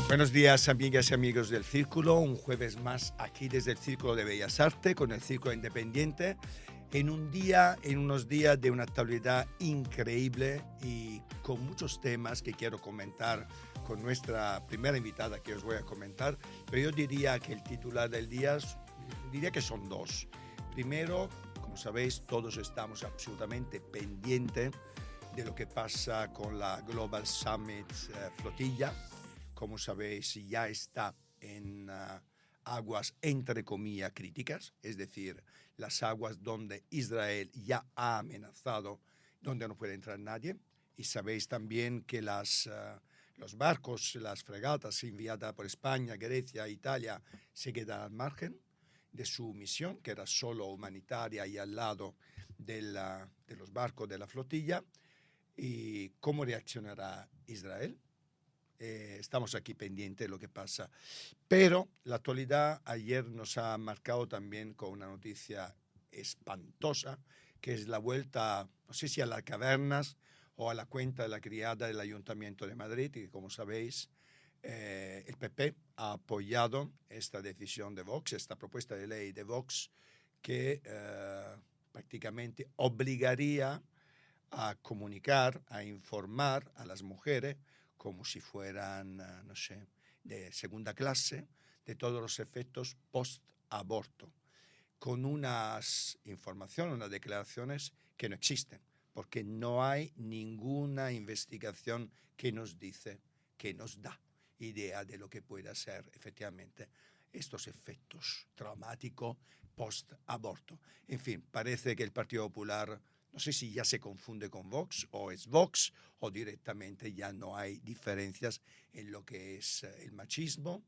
Buenos días, amigas y amigos del Círculo. Un jueves más aquí desde el Círculo de Bellas Artes con el Círculo Independiente en unos días de una actualidad increíble y con muchos temas que quiero comentar con nuestra primera invitada que os voy a comentar. Pero yo diría que el titular del día, diría que son dos. Primero, como sabéis, todos estamos absolutamente pendientes de lo que pasa con la Global Summit Flotilla. Como sabéis, ya está en aguas entre comillas críticas, es decir, las aguas donde Israel ya ha amenazado, donde no puede entrar nadie. Y sabéis también que los barcos, las fregatas enviadas por España, Grecia, Italia, se quedan al margen de su misión, que era solo humanitaria y al lado de los barcos de la flotilla. ¿Y cómo reaccionará Israel? Estamos aquí pendientes de lo que pasa. Pero la actualidad ayer nos ha marcado también con una noticia espantosa, que es la vuelta, no sé si a las cavernas o a la cuenta de la criada del Ayuntamiento de Madrid, y como sabéis, el PP ha apoyado esta decisión de Vox, esta propuesta de ley de Vox, que prácticamente obligaría a comunicar, a informar a las mujeres como si fueran, no sé, de segunda clase, de todos los efectos post-aborto, con unas informaciones, unas declaraciones que no existen, porque no hay ninguna investigación que nos dice, que nos da idea de lo que pueda ser efectivamente estos efectos traumáticos post-aborto. En fin, parece que el Partido Popular, no sé si ya se confunde con Vox o es Vox o directamente ya no hay diferencias en lo que es el machismo,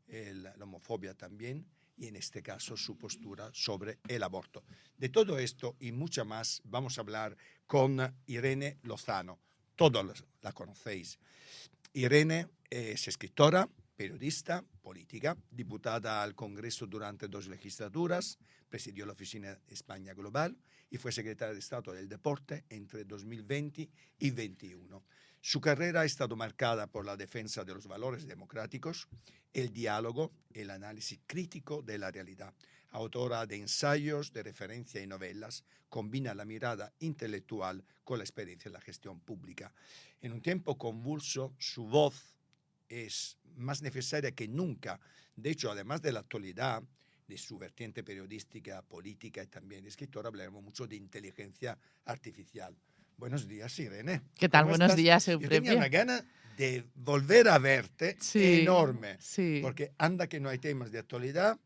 la homofobia también y en este caso su postura sobre el aborto. De todo esto y mucho más vamos a hablar con Irene Lozano. Todos la conocéis. Irene es escritora, periodista, política, diputada al Congreso durante 2 legislaturas, presidió la Oficina España Global y fue secretaria de Estado del Deporte entre 2020 y 2021. Su carrera ha estado marcada por la defensa de los valores democráticos, el diálogo, el análisis crítico de la realidad. Autora de ensayos, de referencia y novelas, combina la mirada intelectual con la experiencia en la gestión pública. En un tiempo convulso, su voz es más necesaria que nunca. De hecho, además de la actualidad, de su vertiente periodística, política y también escritora, hablaremos mucho de inteligencia artificial. Buenos días, Irene. ¿Qué tal? ¿Cómo Buenos estás? días, Yo tenía Eufemia. una gana de volver a verte enorme, Sí. porque anda que no hay temas de actualidad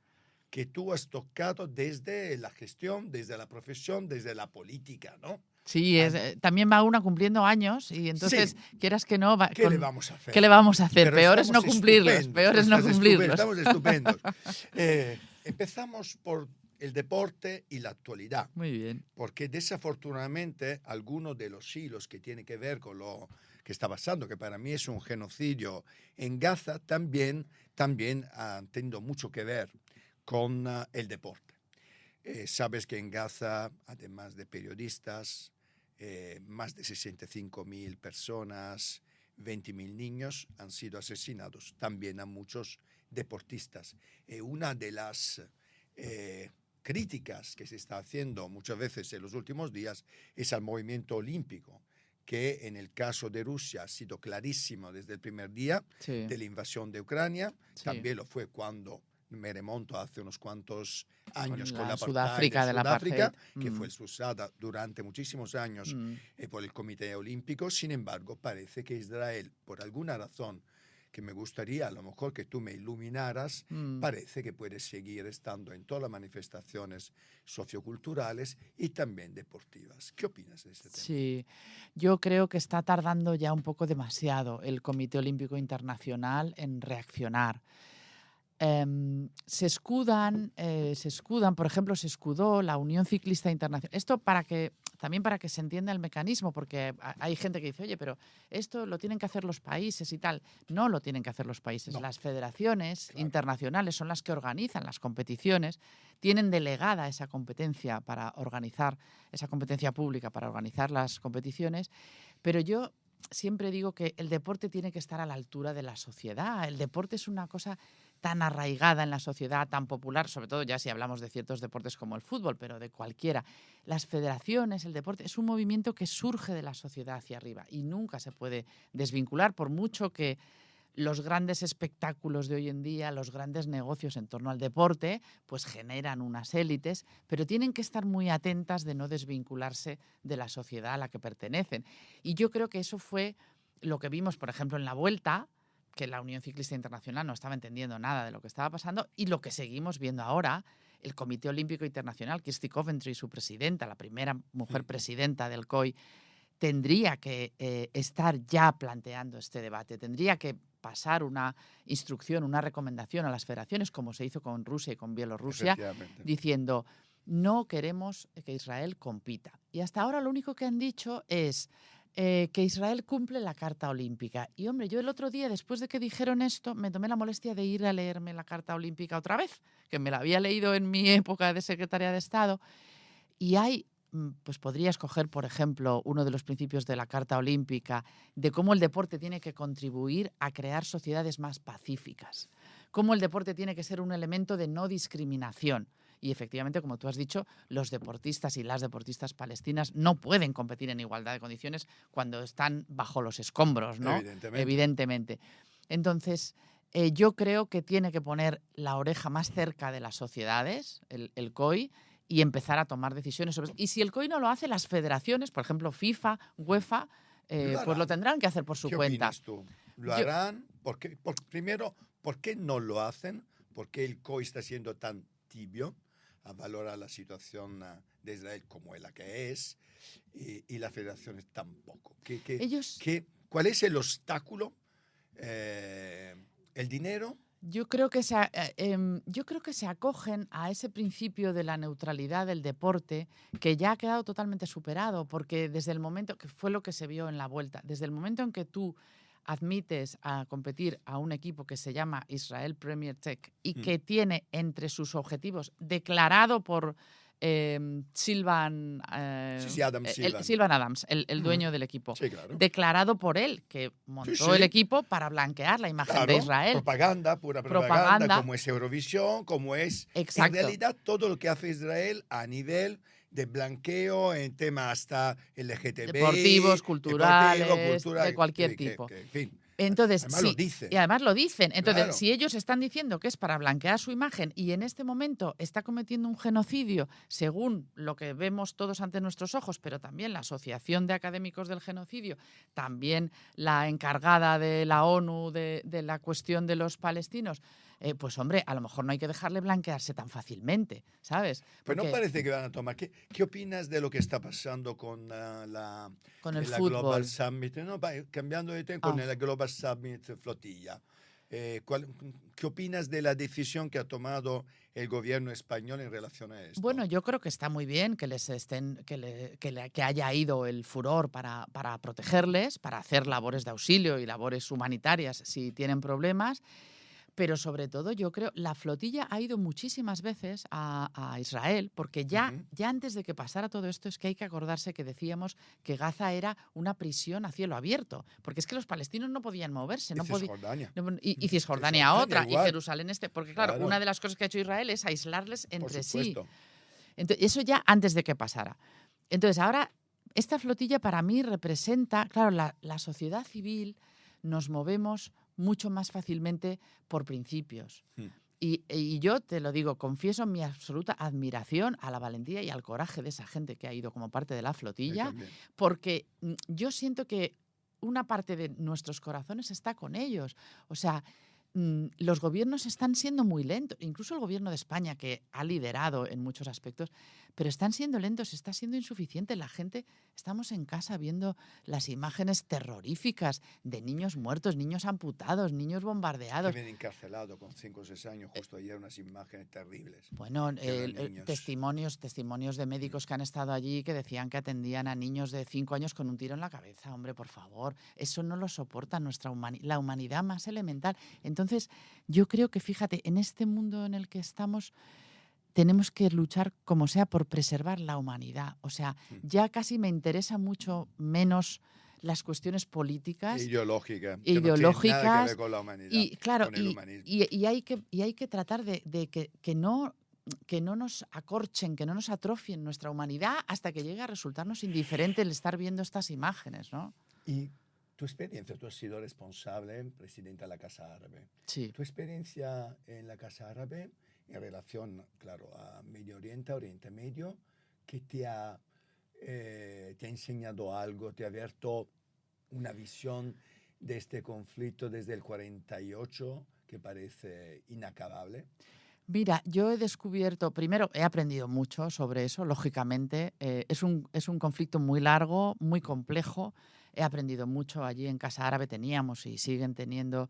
que tú has tocado desde la gestión, desde la profesión, desde la política, ¿no? Sí, también va una cumpliendo años y entonces, Sí. quieras que no, ¿Qué le vamos a hacer? ¿qué le vamos a hacer? Pero Peor es no estamos cumplirlos, estupendos, peor es no cumplirlos. estamos estupendos. Empezamos por el deporte y la actualidad, Muy bien. porque desafortunadamente algunos de los hilos que tienen que ver con lo que está pasando, que para mí es un genocidio en Gaza, también han tenido mucho que ver con el deporte. Sabes que en Gaza, además de periodistas, más de 65.000 personas, 20.000 niños han sido asesinados. También a muchos deportistas. Una de las críticas que se está haciendo muchas veces en los últimos días es al movimiento olímpico, que en el caso de Rusia ha sido clarísimo desde el primer día de la invasión de Ucrania. Sí. También lo fue cuando me remonto hace unos cuantos años con la apartheid Sudáfrica de Sudáfrica, que fue fue expulsada durante muchísimos años por el Comité Olímpico. Sin embargo, parece que Israel, por alguna razón que me gustaría a lo mejor que tú me iluminaras, parece que puede seguir estando en todas las manifestaciones socioculturales y también deportivas. ¿Qué opinas de este tema? Sí, yo creo que está tardando ya un poco demasiado el Comité Olímpico Internacional en reaccionar. Se escudan, por ejemplo, se escudó la Unión Ciclista Internacional. Esto también para que se entienda el mecanismo, porque hay gente que dice, oye, pero esto lo tienen que hacer los países y tal. No lo tienen que hacer los países. No. Las federaciones internacionales son las que organizan las competiciones, tienen delegada esa competencia para organizar, esa competencia pública para organizar las competiciones, pero yo siempre digo que el deporte tiene que estar a la altura de la sociedad. El deporte es una cosa tan arraigada en la sociedad, tan popular, sobre todo ya si hablamos de ciertos deportes como el fútbol, pero de cualquiera. Las federaciones, el deporte, es un movimiento que surge de la sociedad hacia arriba y nunca se puede desvincular, por mucho que los grandes espectáculos de hoy en día, los grandes negocios en torno al deporte, pues generan unas élites, pero tienen que estar muy atentas de no desvincularse de la sociedad a la que pertenecen. Y yo creo que eso fue lo que vimos, por ejemplo, en la Vuelta, que la Unión Ciclista Internacional no estaba entendiendo nada de lo que estaba pasando, y lo que seguimos viendo ahora, el Comité Olímpico Internacional, Kirsty Coventry, su presidenta, la primera mujer presidenta del COI, tendría que estar ya planteando este debate, tendría que pasar una instrucción, una recomendación a las federaciones, como se hizo con Rusia y con Bielorrusia, diciendo no queremos que Israel compita. Y hasta ahora lo único que han dicho es que Israel cumple la Carta Olímpica. Y hombre, yo el otro día, después de que dijeron esto, me tomé la molestia de ir a leerme la Carta Olímpica otra vez, que me la había leído en mi época de secretaria de Estado, y hay, pues podría escoger, por ejemplo, uno de los principios de la Carta Olímpica, de cómo el deporte tiene que contribuir a crear sociedades más pacíficas, cómo el deporte tiene que ser un elemento de no discriminación. Y efectivamente, como tú has dicho, los deportistas y las deportistas palestinas no pueden competir en igualdad de condiciones cuando están bajo los escombros, ¿no? Evidentemente. Entonces, yo creo que tiene que poner la oreja más cerca de las sociedades, el COI, y empezar a tomar decisiones sobre eso. Y si el COI no lo hace, las federaciones, por ejemplo, FIFA, UEFA, pues lo tendrán que hacer por su cuenta. ¿Qué opinas tú? ¿Lo harán? Primero, ¿por qué no lo hacen? ¿Por qué el COI está siendo tan tibio a valorar la situación de Israel como es la que es y las federaciones tampoco? ¿Cuál es el obstáculo? ¿El dinero? Yo creo que se acogen a ese principio de la neutralidad del deporte que ya ha quedado totalmente superado, porque desde el momento, que fue lo que se vio en la Vuelta, desde el momento en que tú admites a competir a un equipo que se llama Israel Premier Tech y que tiene entre sus objetivos declarado por Silvan Adams, el dueño del equipo, sí, claro, declarado por él, que montó el equipo para blanquear la imagen de Israel. Pura propaganda, como es Eurovisión, como es en realidad todo lo que hace Israel a nivel de blanqueo en temas hasta LGTB, deportivos, culturales, de cualquier tipo. En fin. Entonces, además lo dicen. Y además lo dicen. Entonces, claro, si ellos están diciendo que es para blanquear su imagen y en este momento está cometiendo un genocidio, según lo que vemos todos ante nuestros ojos, pero también la Asociación de Académicos del Genocidio, también la encargada de la ONU de la cuestión de los palestinos, pues hombre, a lo mejor no hay que dejarle blanquearse tan fácilmente, ¿sabes? Pero no parece que van a tomar. ¿Qué opinas de lo que está pasando con con el la fútbol? Global Summit? No, cambiando de tema, con la Global Summit Flotilla. ¿Qué opinas de la decisión que ha tomado el gobierno español en relación a esto? Bueno, yo creo que está muy bien que que haya ido el furor para protegerles, para hacer labores de auxilio y labores humanitarias si tienen problemas. Pero sobre todo yo creo, la flotilla ha ido muchísimas veces a Israel, porque ya antes de que pasara todo esto es que hay que acordarse que decíamos que Gaza era una prisión a cielo abierto, porque es que los palestinos no podían moverse. Y Cisjordania otra, igual. Y Jerusalén porque claro, una de las cosas que ha hecho Israel es aislarles entre sí. Entonces, eso ya antes de que pasara. Entonces ahora, esta flotilla para mí representa, claro, la sociedad civil nos movemos mucho más fácilmente por principios. Y yo te lo digo, confieso mi absoluta admiración a la valentía y al coraje de esa gente que ha ido como parte de la flotilla, porque yo siento que una parte de nuestros corazones está con ellos. O sea, los gobiernos están siendo muy lentos, incluso el gobierno de España, que ha liderado en muchos aspectos, pero están siendo lentos, está siendo insuficiente. La gente, estamos en casa viendo las imágenes terroríficas de niños muertos, niños amputados, niños bombardeados. Que vienen encarcelados con 5 o 6 años, justo ayer unas imágenes terribles. Bueno, testimonios de médicos que han estado allí que decían que atendían a niños de 5 años con un tiro en la cabeza. Hombre, por favor, eso no lo soporta la humanidad más elemental. Entonces, yo creo que, fíjate, en este mundo en el que estamos, tenemos que luchar como sea por preservar la humanidad. O sea, ya casi me interesa mucho menos las cuestiones políticas, Ideológica, que no tiene nada que ideológicas, ver con la humanidad, y claro, con el humanismo. y hay que tratar de que no nos acorchen, que no nos atrofien nuestra humanidad hasta que llegue a resultarnos indiferente el estar viendo estas imágenes, ¿no? Y tu experiencia, tú has sido responsable, presidenta de la Casa Árabe. Sí. Tu experiencia en la Casa Árabe, en relación, claro, a Medio Oriente, Oriente Medio, ¿qué te ha enseñado algo, te ha abierto una visión de este conflicto desde el 48 que parece inacabable? Mira, yo he descubierto, primero he aprendido mucho sobre eso, lógicamente. Es un conflicto muy largo, muy complejo. He aprendido mucho. Allí en Casa Árabe teníamos y siguen teniendo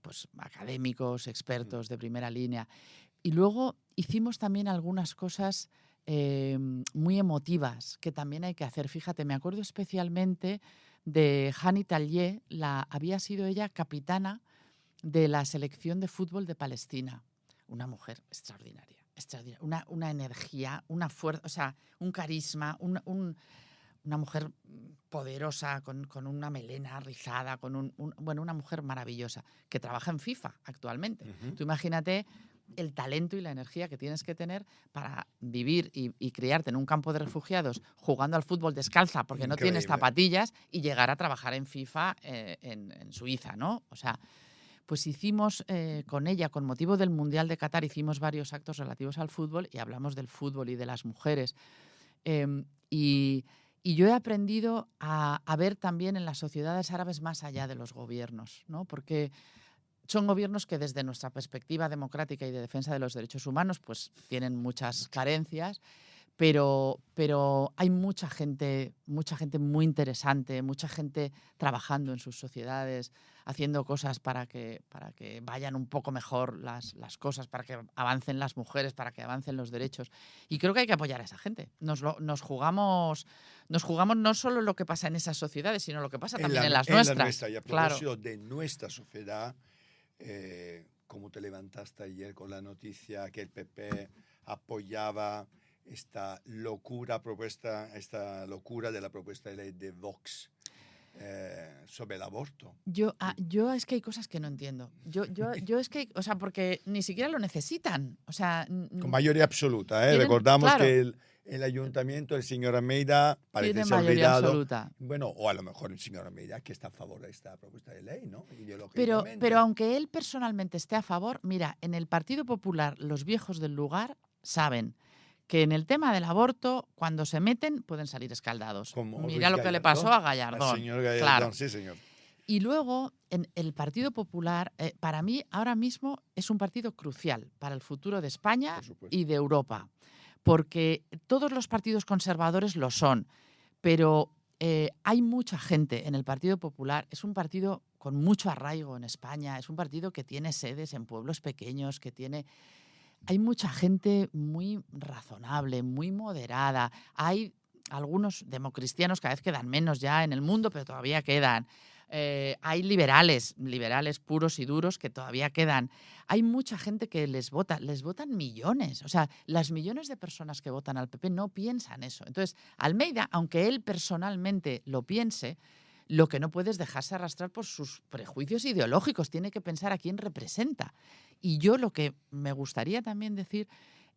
pues, académicos, expertos de primera línea. Y luego hicimos también algunas cosas muy emotivas que también hay que hacer. Fíjate, me acuerdo especialmente de Hani Tallier, había sido ella capitana de la selección de fútbol de Palestina. Una mujer extraordinaria, extraordinaria. Una energía, una fuerza, o sea, un carisma, una mujer poderosa, con una melena rizada, bueno, una mujer maravillosa, que trabaja en FIFA actualmente. Tú imagínate el talento y la energía que tienes que tener para vivir y criarte en un campo de refugiados jugando al fútbol descalza porque no tienes zapatillas y llegar a trabajar en FIFA en Suiza, ¿no? O sea, pues hicimos con ella, con motivo del Mundial de Qatar, hicimos varios actos relativos al fútbol y hablamos del fútbol y de las mujeres. Y yo he aprendido a ver también en las sociedades árabes más allá de los gobiernos, ¿no? Porque son gobiernos que desde nuestra perspectiva democrática y de defensa de los derechos humanos pues tienen muchas carencias, pero hay mucha gente muy interesante, mucha gente trabajando en sus sociedades, haciendo cosas para que vayan un poco mejor las cosas, para que avancen las mujeres, para que avancen los derechos. Y creo que hay que apoyar a esa gente. Nos jugamos no solo lo que pasa en esas sociedades, sino lo que pasa también en las nuestras. La nuestra. Y a propósito claro. de nuestra sociedad, como te levantaste ayer con la noticia que el PP apoyaba esta locura de la propuesta de ley de Vox sobre el aborto. Yo es que hay cosas que no entiendo. Yo es que, o sea, porque ni siquiera lo necesitan. O sea, con mayoría absoluta, ¿eh? Recordamos claro, que el ayuntamiento, el señor Almeida, parece tiene ser mayoría olvidado. Absoluta. Bueno, o a lo mejor el señor Almeida, que está a favor de esta propuesta de ley, ¿no? Pero aunque él personalmente esté a favor, mira, en el Partido Popular, los viejos del lugar saben que en el tema del aborto, cuando se meten, pueden salir escaldados. Como mira lo que le pasó a Gallardón. Al señor Gallardón, claro. Sí, señor. Y luego, en el Partido Popular, para mí, ahora mismo es un partido crucial para el futuro de España y de Europa. Porque todos los partidos conservadores lo son, pero hay mucha gente en el Partido Popular. Es un partido con mucho arraigo en España, es un partido que tiene sedes en pueblos pequeños, hay mucha gente muy razonable, muy moderada. Hay algunos democristianos, cada vez quedan menos ya en el mundo, pero todavía quedan. Hay liberales puros y duros que todavía quedan. Hay mucha gente que les votan millones. O sea, las millones de personas que votan al PP no piensan eso. Entonces, Almeida, aunque él personalmente lo piense, lo que no puede es dejarse arrastrar por sus prejuicios ideológicos. Tiene que pensar a quién representa. Y yo lo que me gustaría también decir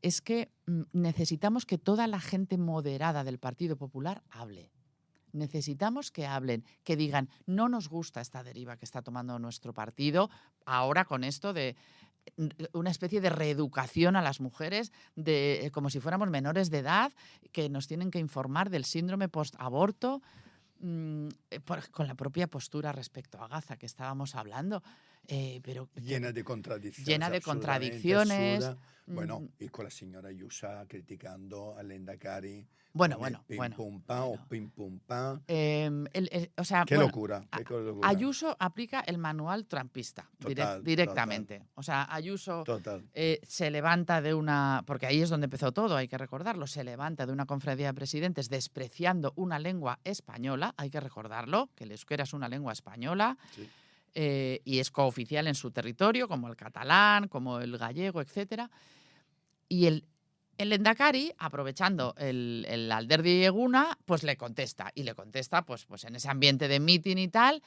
es que necesitamos que toda la gente moderada del Partido Popular hable. Necesitamos que hablen, que digan, no nos gusta esta deriva que está tomando nuestro partido ahora con esto de una especie de reeducación a las mujeres, como si fuéramos menores de edad, que nos tienen que informar del síndrome post-aborto, con la propia postura respecto a Gaza que estábamos hablando. Pero llena de contradicciones. Llena de contradicciones. Bueno, y con la señora Ayuso criticando a Lehendakari. Bueno. Pum pum pam. O sea, qué locura. Ayuso aplica el manual trumpista directamente. Total. O sea, Ayuso Total. se levanta de una... Porque ahí es donde empezó todo, hay que recordarlo. Se levanta de una conferencia de presidentes despreciando una lengua española, hay que recordarlo, que el euskera es una lengua española. Sí. Y es cooficial en su territorio, como el catalán, como el gallego, etcétera. Y El Lehendakari, aprovechando el Alderdi Eguna, pues le contesta. Y le contesta pues en ese ambiente de meeting y tal.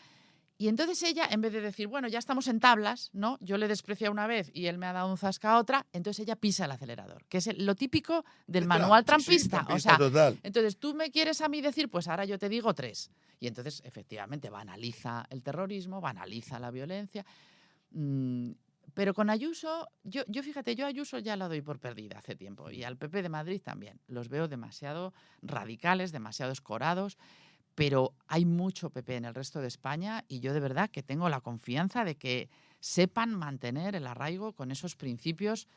Y entonces ella, en vez de decir, bueno, ya estamos en tablas, ¿no? Yo le desprecio una vez y él me ha dado un zasca a otra, entonces ella pisa el acelerador, que es lo típico del manual trampista. Sí, o sea, total. entonces tú me quieres a mí decir, pues ahora yo te digo 3. Y entonces, efectivamente, banaliza el terrorismo, banaliza la violencia. Pero con Ayuso, yo fíjate, yo a Ayuso ya la doy por perdida hace tiempo. Y al PP de Madrid también. Los veo demasiado radicales, demasiado escorados. Pero hay mucho PP en el resto de España y yo de verdad que tengo la confianza de que sepan mantener el arraigo con esos principios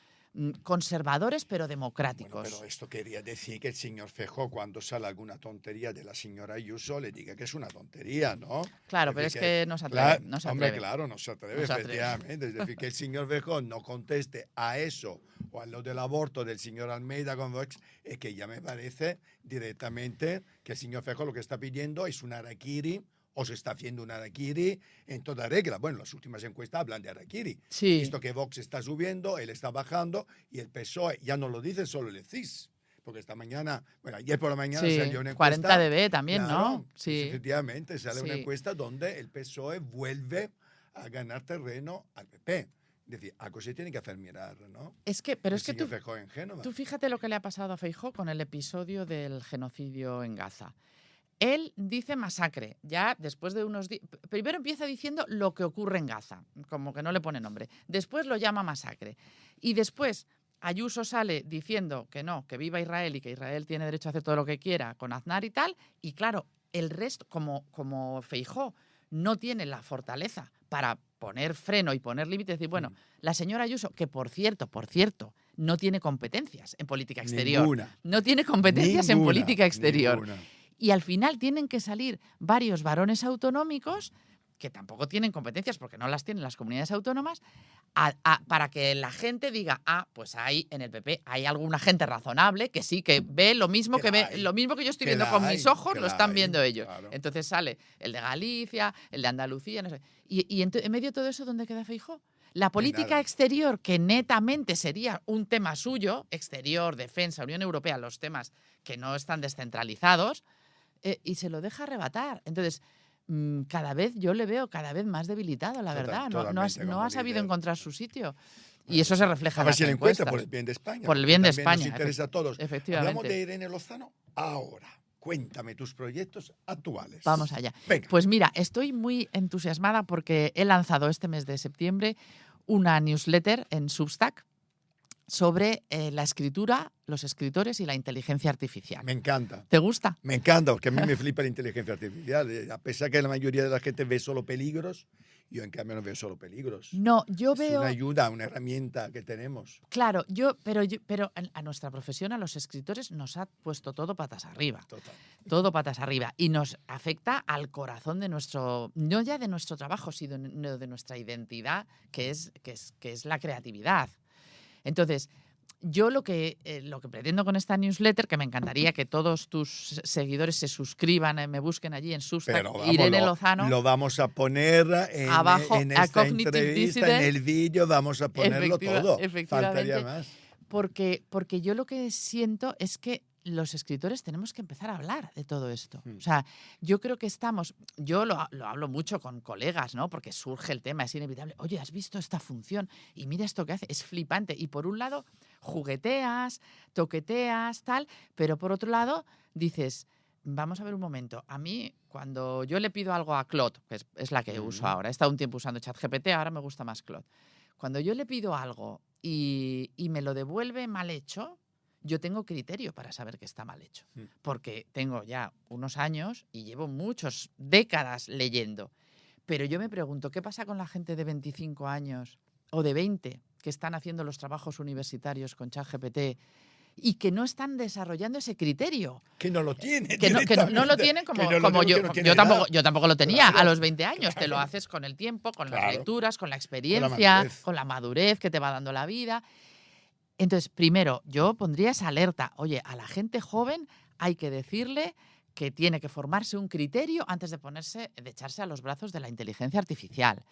conservadores pero democráticos. Bueno, pero esto quería decir que el señor Feijóo, cuando sale alguna tontería de la señora Ayuso, le diga que es una tontería, ¿no? Claro, pero es que no se atreve. Claro, no se hombre, atreve. claro, no se atreve, efectivamente. Es decir, que el señor Feijóo no conteste a eso o a lo del aborto del señor Almeida con Vox, es que ya me parece directamente que el señor Feijóo lo que está pidiendo es un harakiri, o se está haciendo un harakiri en toda regla. Bueno, las últimas encuestas hablan de harakiri. Sí. Visto que Vox está subiendo, él está bajando y el PSOE ya no lo dice solo el CIS. Porque esta mañana, bueno, ayer por la mañana salió una encuesta. 40 dB también, claro, ¿no? Sí. Efectivamente, sale una encuesta donde el PSOE vuelve a ganar terreno al PP. Es decir, algo se tiene que hacer mirar, ¿no? Pero el es que tú fíjate lo que le ha pasado a Feijóo con el episodio del genocidio en Gaza. Él dice masacre, ya después de unos días. Primero empieza diciendo lo que ocurre en Gaza, como que no le pone nombre. Después lo llama masacre. Y después Ayuso sale diciendo que no, que viva Israel y que Israel tiene derecho a hacer todo lo que quiera con Aznar y tal. Y claro, el resto, como Feijóo no tiene la fortaleza para poner freno y poner límites, decir, bueno, la señora Ayuso, que por cierto, no tiene competencias en política exterior. Ninguna. No tiene competencias en política exterior. Ninguna. Y al final tienen que salir varios varones autonómicos, que tampoco tienen competencias porque no las tienen las comunidades autónomas, para que la gente diga, pues ahí en el PP hay alguna gente razonable que sí, que ve lo mismo que yo estoy viendo con mis ojos, lo están viendo ellos. Claro. Entonces sale el de Galicia, el de Andalucía, no sé. Y en medio de todo eso, ¿dónde queda Feijóo? La política exterior, que netamente sería un tema suyo, exterior, defensa, Unión Europea, los temas que no están descentralizados, y se lo deja arrebatar. Entonces, cada vez yo le veo cada vez más debilitado, la verdad. No ha sabido encontrar su sitio. Y eso se refleja en las encuestas. Por el bien de España. Por el bien de España. Nos interesa a todos. Efectivamente. Hablamos de Irene Lozano ahora. Cuéntame tus proyectos actuales. Vamos allá. Venga. Pues mira, estoy muy entusiasmada porque he lanzado este mes de septiembre una newsletter en Substack sobre la escritura, los escritores y la inteligencia artificial. Me encanta. ¿Te gusta? Me encanta, porque a mí me flipa la inteligencia artificial. A pesar que la mayoría de la gente ve solo peligros, yo en cambio no veo solo peligros. No, yo veo... Es una ayuda, una herramienta que tenemos. Claro, pero a nuestra profesión, a los escritores, nos ha puesto todo patas arriba. Total. Todo patas arriba. Y nos afecta al corazón de nuestro, no ya de nuestro trabajo, sino de nuestra identidad, que es la creatividad. Entonces, yo lo que pretendo con esta newsletter, que me encantaría que todos tus seguidores se suscriban, me busquen allí en Substack, Irene Lozano. Lo vamos a poner abajo, en esta entrevista, en el vídeo, vamos a ponerlo todo. Faltaría más. Porque yo lo que siento es que los escritores tenemos que empezar a hablar de todo esto. O sea, yo creo que yo lo hablo mucho con colegas, ¿no? Porque surge el tema, es inevitable. Oye, ¿has visto esta función? Y mira esto que hace, es flipante. Y por un lado, jugueteas, toqueteas, tal, pero por otro lado, dices, vamos a ver un momento. A mí, cuando yo le pido algo a Claude, que es la que uso ahora, he estado un tiempo usando ChatGPT, ahora me gusta más Claude. Cuando yo le pido algo y me lo devuelve mal hecho, yo tengo criterio para saber que está mal hecho, porque tengo ya unos años y llevo muchas décadas leyendo. Pero yo me pregunto, ¿qué pasa con la gente de 25 años o de 20 que están haciendo los trabajos universitarios con ChatGPT y que no están desarrollando ese criterio? Que no lo tienen. Que no lo tienen como yo. Yo tampoco lo tenía a los 20 años. Te lo haces con el tiempo, con las lecturas, con la experiencia, con la madurez que te va dando la vida. Entonces, primero, yo pondría esa alerta. Oye, a la gente joven hay que decirle que tiene que formarse un criterio antes de echarse a los brazos de la inteligencia artificial.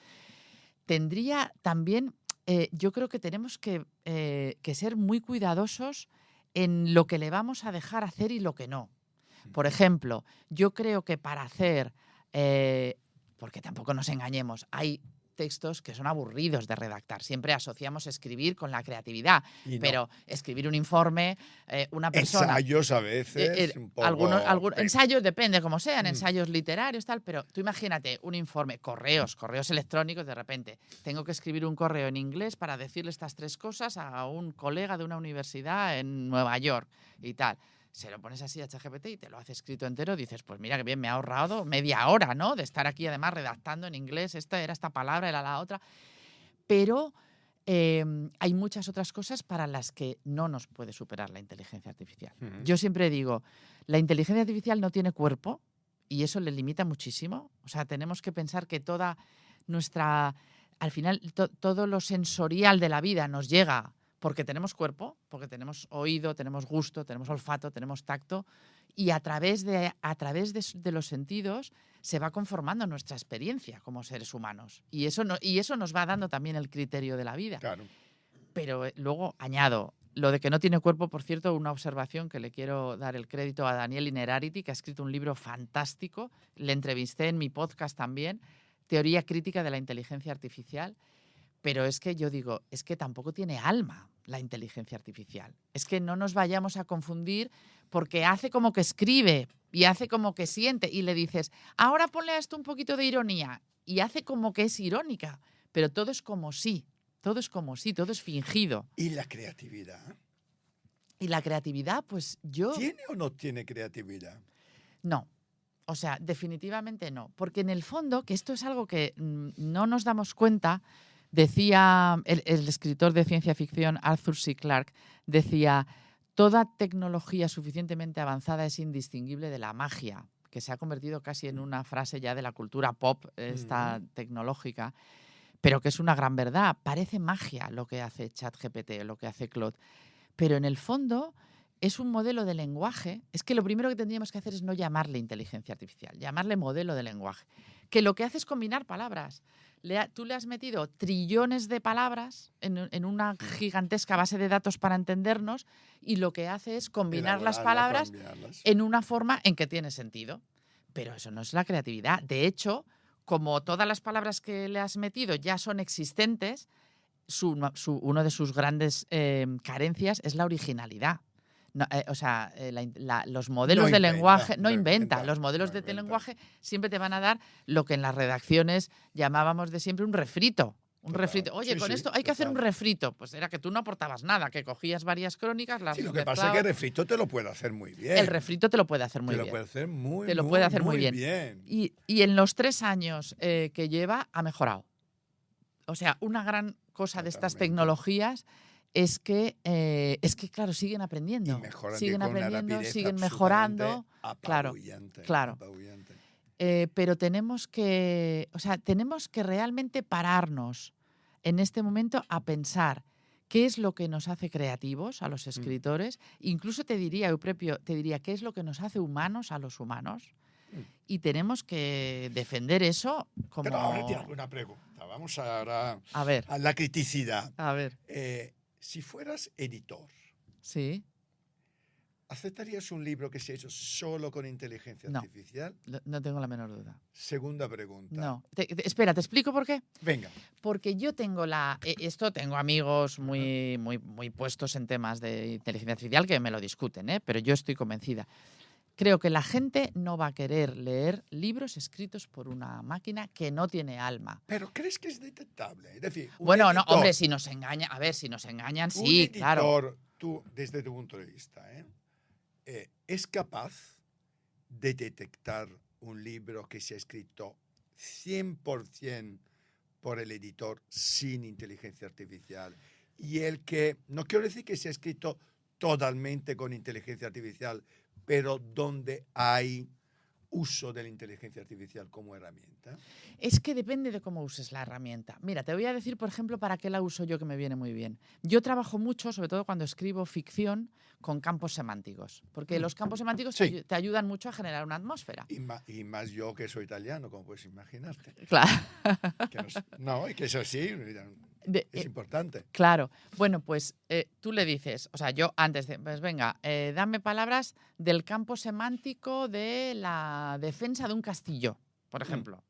Tendría también, yo creo que tenemos que ser muy cuidadosos en lo que le vamos a dejar hacer y lo que no. Por ejemplo, yo creo que para hacer, porque tampoco nos engañemos, hay textos que son aburridos de redactar. Siempre asociamos escribir con la creatividad, Y no. pero escribir un informe, una persona... Ensayos a veces, un poco... ensayos, depende como sean, ensayos literarios, tal, pero tú imagínate un informe, correos electrónicos, de repente. Tengo que escribir un correo en inglés para decirle estas 3 cosas a un colega de una universidad en Nueva York y tal. Se lo pones así a ChatGPT y te lo hace escrito entero, dices, pues mira que bien, me ha ahorrado media hora, ¿no? De estar aquí además redactando en inglés, esta era esta palabra, era la otra. Pero hay muchas otras cosas para las que no nos puede superar la inteligencia artificial. Yo siempre digo, la inteligencia artificial no tiene cuerpo y eso le limita muchísimo. O sea, tenemos que pensar que toda nuestra... Al final, todo lo sensorial de la vida nos llega porque tenemos cuerpo, porque tenemos oído, tenemos gusto, tenemos olfato, tenemos tacto, y a través de los sentidos se va conformando nuestra experiencia como seres humanos. Y eso nos va dando también el criterio de la vida. Claro. Pero luego añado, lo de que no tiene cuerpo, por cierto, una observación que le quiero dar el crédito a Daniel Innerarity, que ha escrito un libro fantástico, le entrevisté en mi podcast también, Teoría crítica de la inteligencia artificial. Pero es que yo digo, es que tampoco tiene alma la inteligencia artificial. Es que no nos vayamos a confundir porque hace como que escribe y hace como que siente y le dices, ahora ponle a esto un poquito de ironía y hace como que es irónica, pero todo es como sí, todo es como sí, todo es fingido. ¿Y la creatividad? Y la creatividad, pues yo... ¿Tiene o no tiene creatividad? No. O sea, definitivamente no. Porque en el fondo, que esto es algo que no nos damos cuenta... Decía el escritor de ciencia ficción Arthur C. Clarke, decía, toda tecnología suficientemente avanzada es indistinguible de la magia, que se ha convertido casi en una frase ya de la cultura pop, esta tecnológica, pero que es una gran verdad. Parece magia lo que hace ChatGPT, lo que hace Claude, pero en el fondo es un modelo de lenguaje. Es que lo primero que tendríamos que hacer es no llamarle inteligencia artificial, llamarle modelo de lenguaje, que lo que hace es combinar palabras. Tú le has metido trillones de palabras en una gigantesca base de datos para entendernos y lo que hace es combinar las palabras en una forma en que tiene sentido. Pero eso no es la creatividad. De hecho, como todas las palabras que le has metido ya son existentes, uno de sus grandes carencias es la originalidad. No, los modelos de lenguaje no inventa. Los modelos de lenguaje siempre te van a dar lo que en las redacciones llamábamos de siempre un refrito. Un refrito. Oye, con esto hay que hacer un refrito. Pues era que tú no aportabas nada, que cogías varias crónicas, las lo que pasa es que el refrito te lo puede hacer muy bien. El refrito te lo puede hacer muy bien. Te lo puede hacer muy bien. Y en los 3 años que lleva, ha mejorado. O sea, una gran cosa de estas tecnologías es que claro, siguen aprendiendo. Siguen aprendiendo, siguen mejorando. Claro. Pero tenemos que realmente pararnos en este momento a pensar qué es lo que nos hace creativos a los escritores. Incluso te diría, Euprepio, qué es lo que nos hace humanos a los humanos. Y tenemos que defender eso como... Pero ahora te hago una pregunta. Vamos ahora a la criticidad. A ver. Si fueras editor, sí, ¿aceptarías un libro que se ha hecho solo con inteligencia artificial? No tengo la menor duda. Segunda pregunta. No. Espera, ¿te explico por qué? Venga. Porque yo tengo tengo amigos muy puestos en temas de inteligencia artificial que me lo discuten, pero yo estoy convencida. Creo que la gente no va a querer leer libros escritos por una máquina que no tiene alma. ¿Pero crees que es detectable? Es decir, bueno, no, hombre, si nos engañan, sí, claro. Un editor, tú, desde tu punto de vista, ¿es capaz de detectar un libro que se ha escrito 100% por el editor sin inteligencia artificial? Y el que, no quiero decir que se ha escrito totalmente con inteligencia artificial, pero donde hay uso de la inteligencia artificial como herramienta. Es que depende de cómo uses la herramienta. Mira, te voy a decir, por ejemplo, para qué la uso yo, que me viene muy bien. Yo trabajo mucho, sobre todo cuando escribo ficción, con campos semánticos, porque los campos semánticos te ayudan mucho a generar una atmósfera. Y más yo que soy italiano, como puedes imaginarte. Claro. No, y que eso sí, Es importante. Claro. Bueno, pues tú le dices, o sea, yo antes de, pues venga, dame palabras del campo semántico de la defensa de un castillo, por ejemplo.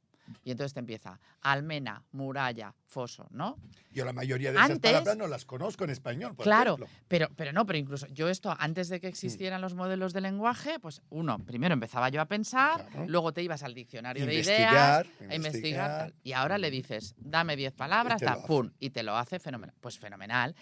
Y entonces te empieza almena, muralla, foso, ¿no? Yo la mayoría de esas palabras no las conozco en español, por ejemplo. Pero incluso yo esto, antes de que existieran los modelos de lenguaje, pues primero empezaba yo a pensar, luego te ibas al diccionario de ideas, a investigar, tal. Y ahora le dices, dame 10 palabras, pum, y te lo hace fenomenal. Pues fenomenal.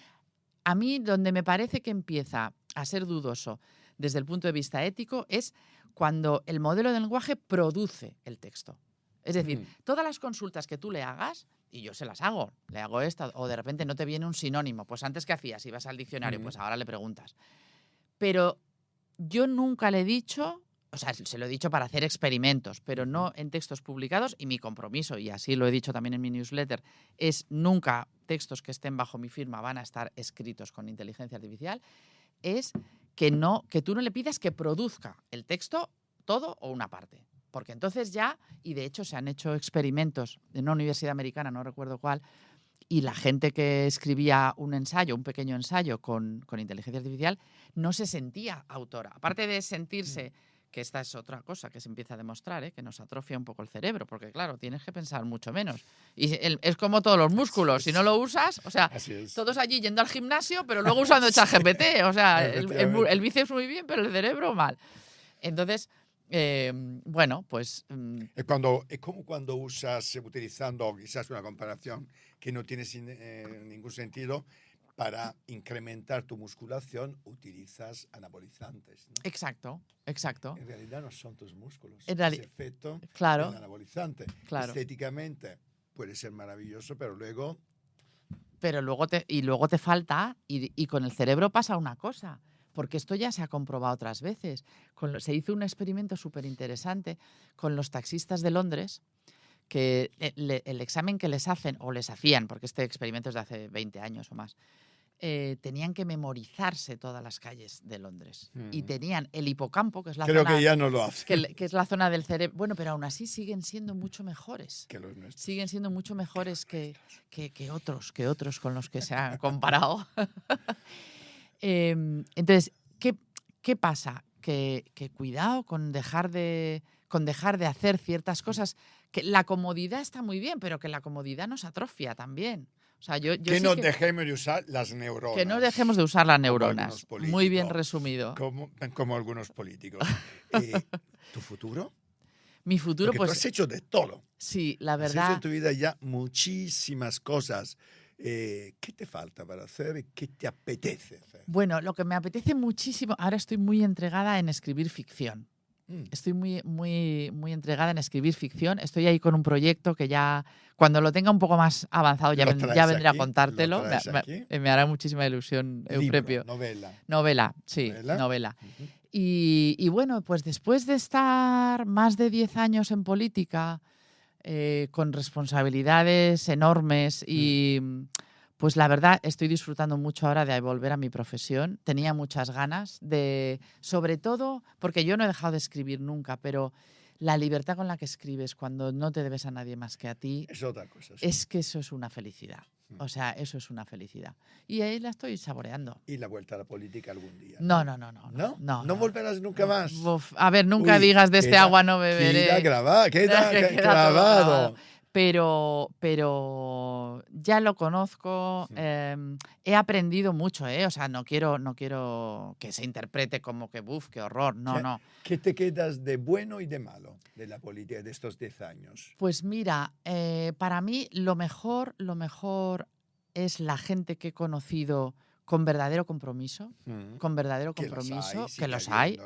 A mí, donde me parece que empieza a ser dudoso desde el punto de vista ético, es cuando el modelo de lenguaje produce el texto. Es decir, todas las consultas que tú le hagas, y yo se las hago, le hago esta, o de repente no te viene un sinónimo, pues antes ¿qué hacías? Ibas al diccionario, pues ahora le preguntas. Pero yo nunca le he dicho, o sea, se lo he dicho para hacer experimentos, pero no en textos publicados, y mi compromiso, y así lo he dicho también en mi newsletter, es nunca textos que estén bajo mi firma van a estar escritos con inteligencia artificial, es que tú no le pidas que produzca el texto todo o una parte. Porque entonces ya, y de hecho se han hecho experimentos en una universidad americana, no recuerdo cuál, y la gente que escribía un pequeño ensayo con inteligencia artificial, no se sentía autora. Aparte de sentirse, que esta es otra cosa que se empieza a demostrar, que nos atrofia un poco el cerebro, porque claro, tienes que pensar mucho menos. Y es como todos los músculos, si no lo usas, o sea, todos allí yendo al gimnasio, pero luego usando ChatGPT, o sea, el bíceps muy bien, pero el cerebro mal. Entonces, bueno, pues... Es como cuando utilizando quizás una comparación que no tiene ningún sentido, para incrementar tu musculación utilizas anabolizantes, ¿no? Exacto. En realidad no son tus músculos, es efecto del anabolizante. Claro. Estéticamente puede ser maravilloso, pero luego... luego te falta, y con el cerebro pasa una cosa, porque esto ya se ha comprobado otras veces. Se hizo un experimento súper interesante con los taxistas de Londres, que el examen que les hacen, o les hacían, porque este experimento es de hace 20 años o más, tenían que memorizarse todas las calles de Londres. Y tenían el hipocampo, que es la Creo zona... que ya no lo hacen. Que es la zona del cerebro... Bueno, pero aún así siguen siendo mucho mejores. Que los nuestros. Siguen siendo mucho mejores que otros con los que se ha comparado. Entonces, ¿qué pasa? Que cuidado con dejar de hacer ciertas cosas. Que la comodidad está muy bien, pero que la comodidad nos atrofia también. O sea, que no dejemos de usar las neuronas. Que no dejemos de usar las neuronas. Muy bien resumido. Como algunos políticos. ¿Tu futuro? Mi futuro, porque pues... tú has hecho de todo. Sí, la verdad... Has hecho en tu vida ya muchísimas cosas. ¿Qué te falta para hacer y qué te apetece hacer? Bueno, lo que me apetece muchísimo... Ahora estoy muy entregada en escribir ficción. Estoy muy, muy, muy entregada en escribir ficción. Estoy ahí con un proyecto que ya, cuando lo tenga un poco más avanzado, ya vendré a contártelo. Me hará muchísima ilusión, Euprepio. Novela, sí, novela. Y bueno, pues después de estar más de 10 años en política, con responsabilidades enormes y... Pues la verdad estoy disfrutando mucho ahora de volver a mi profesión. Tenía muchas ganas sobre todo, porque yo no he dejado de escribir nunca, pero la libertad con la que escribes cuando no te debes a nadie más que a ti, es otra cosa. Sí. Es que eso es una felicidad. O sea, eso es una felicidad. Y ahí la estoy saboreando. ¿Y la vuelta a la política algún día? No. ¿No volverás nunca más? A ver, nunca digas de este agua no beberé. Queda grabado. Pero ya lo conozco, he aprendido mucho, o sea, no quiero que se interprete como que, qué horror, no. ¿Qué te quedas de bueno y de malo de la política de estos 10 años? Pues mira, para mí lo mejor es la gente que he conocido con verdadero compromiso, que los hay.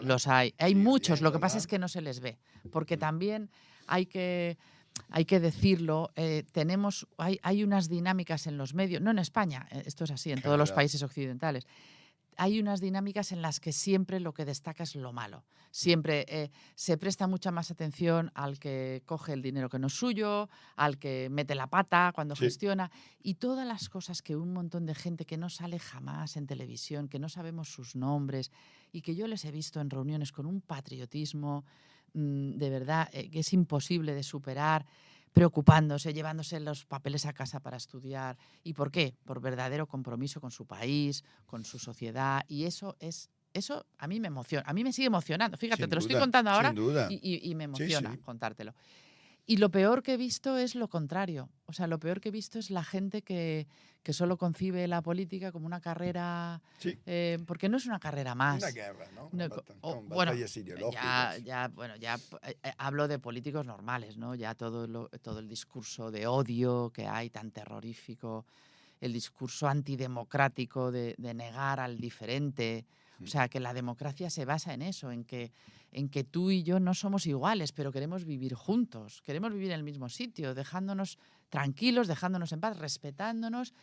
Hay muchos, lo que pasa es que no se les ve, porque también hay que decirlo, hay unas dinámicas en los medios, no en España, esto es así, en todos los países occidentales, hay unas dinámicas en las que siempre lo que destaca es lo malo. Siempre se presta mucha más atención al que coge el dinero que no es suyo, al que mete la pata cuando gestiona, y todas las cosas que un montón de gente que no sale jamás en televisión, que no sabemos sus nombres, y que yo les he visto en reuniones con un patriotismo de verdad que es imposible de superar, preocupándose, llevándose los papeles a casa para estudiar. ¿Y por qué? Por verdadero compromiso con su país, con su sociedad. Y eso a mí me emociona, a mí me sigue emocionando. Fíjate, Sin te lo estoy duda, contando ahora sin duda. y me Sí, emociona sí. contártelo. Y lo peor que he visto es lo contrario. O sea, lo peor que he visto es la gente que solo concibe la política como una carrera, Sí, porque no es una carrera una más. guerra, ¿no? No, Con bueno, batallas ideológicas. hablo de políticos normales, ¿no? Ya todo el discurso de odio que hay tan terrorífico, el discurso antidemocrático de negar al diferente. O sea, que la democracia se basa en eso, en que tú y yo no somos iguales, pero queremos vivir juntos, queremos vivir en el mismo sitio, dejándonos tranquilos, dejándonos en paz, respetándonos.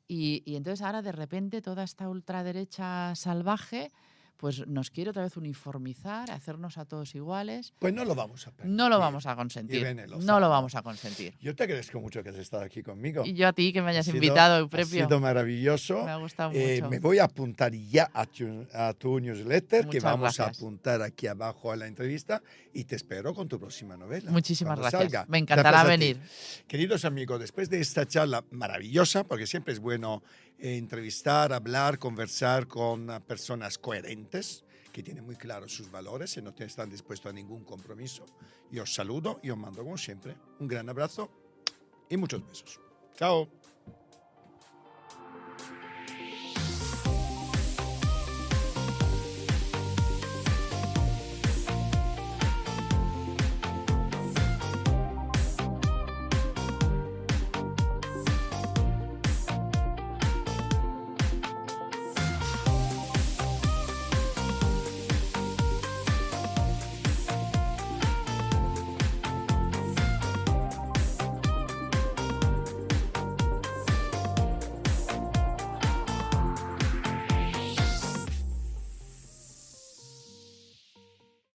Y entonces ahora de repente toda esta ultraderecha salvaje pues nos quiere otra vez uniformizar, hacernos a todos iguales. Pues no lo vamos a permitir. No lo vamos a consentir. Irene No Lozano, lo vamos a consentir. yo te agradezco mucho que has estado aquí conmigo. Y yo a ti que me hayas Ha sido- invitado, Ha Euprepio. sido maravilloso. Me ha gustado mucho. Me voy a apuntar ya a tu newsletter, que Muchas vamos gracias. a apuntar aquí abajo a la entrevista, y te espero con tu próxima novela. Muchísimas cuando gracias. salga. Me encantará Gracias a ti. venir. Queridos amigos, después de esta charla maravillosa, porque siempre es bueno entrevistar, hablar, conversar con personas coherentes, que tienen muy claros sus valores y no están dispuestos a ningún compromiso. Yo os saludo y os mando, como siempre, un gran abrazo y muchos besos. Chao.